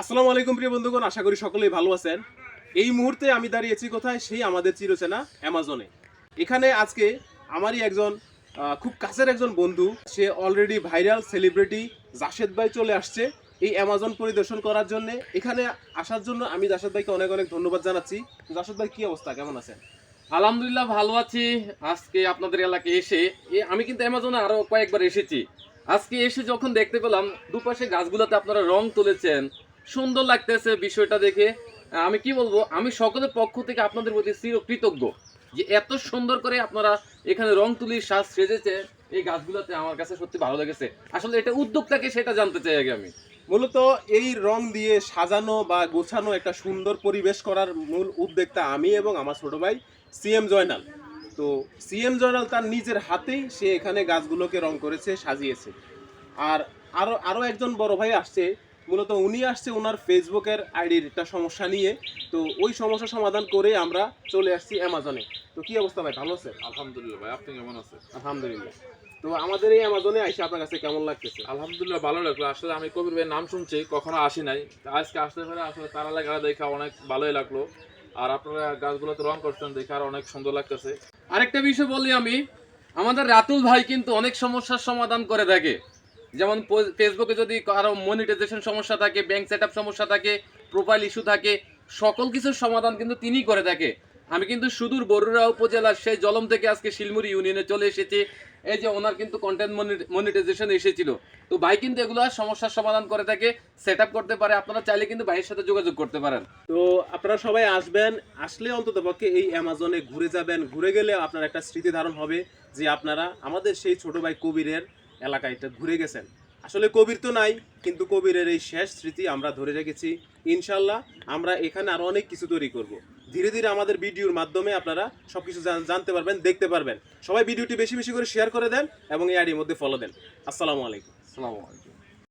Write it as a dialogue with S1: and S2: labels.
S1: আসসালামু আলাইকুম প্রিয় বন্ধুগণ, আশা করি সকলেই ভালো আছেন। এই মুহূর্তে আমি দাঁড়িয়েছি কোথায়? সেই আমাদের চিরচেনা অ্যামাজনে। এখানে আজকে আমারই একজন খুব কাছের একজন বন্ধু, সে অলরেডি ভাইরাল সেলিব্রিটি জাসেদ ভাই চলে আসছে এই অ্যামাজন পরিদর্শন করার জন্য। এখানে আসার জন্য আমি জাসেদ ভাইকে অনেক অনেক ধন্যবাদ জানাচ্ছি। জাসেদ ভাই, কি অবস্থা, কেমন আছেন?
S2: আলহামদুলিল্লাহ ভালো আছি। আজকে আপনাদের এলাকায় এসে আমি কিন্তু অ্যামাজনে আরো কয়েকবার এসেছি। আজকে এসে যখন দেখতে পেলাম দুপাশে গাছগুলোতে আপনারা রং তুলেছেন, সুন্দর লাগতেছে বিষয়টা দেখে। আমি কি বলবো, আমি সকলের পক্ষ থেকে আপনাদের প্রতি চিরকৃতজ্ঞ যে এত সুন্দর করে আপনারা এখানে রং তুলি সাজ সেজেছে এই গাছগুলোতে। আমার কাছে সত্যি ভালো লেগেছে। আসলে এটা উদ্যোগটাকে সেটা জানতে চাই আগে আমি।
S1: মূলত এই রং দিয়ে সাজানো বা গোছানো একটা সুন্দর পরিবেশ করার মূল উদ্যোক্তা আমি এবং আমার ছোট ভাই সিএম জয়নাল। তো সিএম জয়নাল তার নিজের হাতেই সে এখানে গাছগুলোকে রং করেছে, সাজিয়েছে। আর আরো আরো একজন বড় ভাই আসছে। মূলত উনি আসছে ওনার ফেসবুকের আইডির একটা সমস্যা নিয়ে। তো ওই সমস্যা সমাধান করে আমরা চলে আসছি অ্যামাজনে। তো কি অবস্থা ভাই, ভালো আছে?
S2: আলহামদুলিল্লাহ ভাই, আপনি কেমন আছেন?
S1: আলহামদুলিল্লাহ। তো আমাদের এই অ্যামাজনে আইসা আপনার কাছে কেমন লাগতেছে?
S2: আলহামদুলিল্লাহ ভালো লাগলো। আসলে আমি কবির ভাইয়ের নাম শুনছি, কখনো আসি নাই। তা আজকে আসতে পেরে আসলে তারা লেখা দেখা অনেক ভালোই লাগলো। আর আপনারা গাছগুলোতে রং করছেন দেখে আর অনেক সুন্দর লাগতেছে। আরেকটা বিষয় বলি আমি, আমাদের রাতুল ভাই কিন্তু অনেক সমস্যার সমাধান করে থাকে। যেমন ফেসবুকে যদি কারো মনিটাইজেশন সমস্যা থাকে, ব্যাংক সেটআপ সমস্যা থাকে, প্রোফাইল ইস্যু থাকে, সকল কিছুর সমাধান কিন্তু তিনিই করে থাকে। আমি কিন্তু সুদূর বরুড়া উপজেলার সেই জলম থেকে আজকে শিলমুড়ি ইউনিয়নে চলে এসেছি। এই যে ওনার কিন্তু কন্টেন্ট মনিটাইজেশন এসেছিল। তো ভাই কিন্তু এগুলো সমস্যার সমাধান করে থাকে, সেট আপ করতে পারে। আপনারা চাইলে কিন্তু ভাইয়ের সাথে যোগাযোগ করতে পারেন।
S1: তো আপনারা সবাই আসবেন, আসলে অন্তত পক্ষে এই অ্যামাজনে ঘুরে যাবেন। ঘুরে গেলে আপনার একটা স্মৃতি ধারণ হবে যে আপনারা আমাদের সেই ছোট ভাই কবিরের এলাকাটা ঘুরে গেছেন। আসলে কবির তো নাই, কিন্তু কবিরের এই শেষ স্মৃতি আমরা ধরে রেখেছি। ইনশাল্লাহ আমরা এখানে আরো অনেক কিছু তৈরি করব। ধীরে ধীরে আমাদের ভিডিওর মাধ্যমে আপনারা সবকিছু জানতে পারবেন, দেখতে পারবেন। সবাই ভিডিওটি বেশি বেশি করে শেয়ার করে দেন এবং এই আইডির মধ্যে ফলো দেন। আসসালামু আলাইকুম।
S2: আসসালামু আলাইকুম।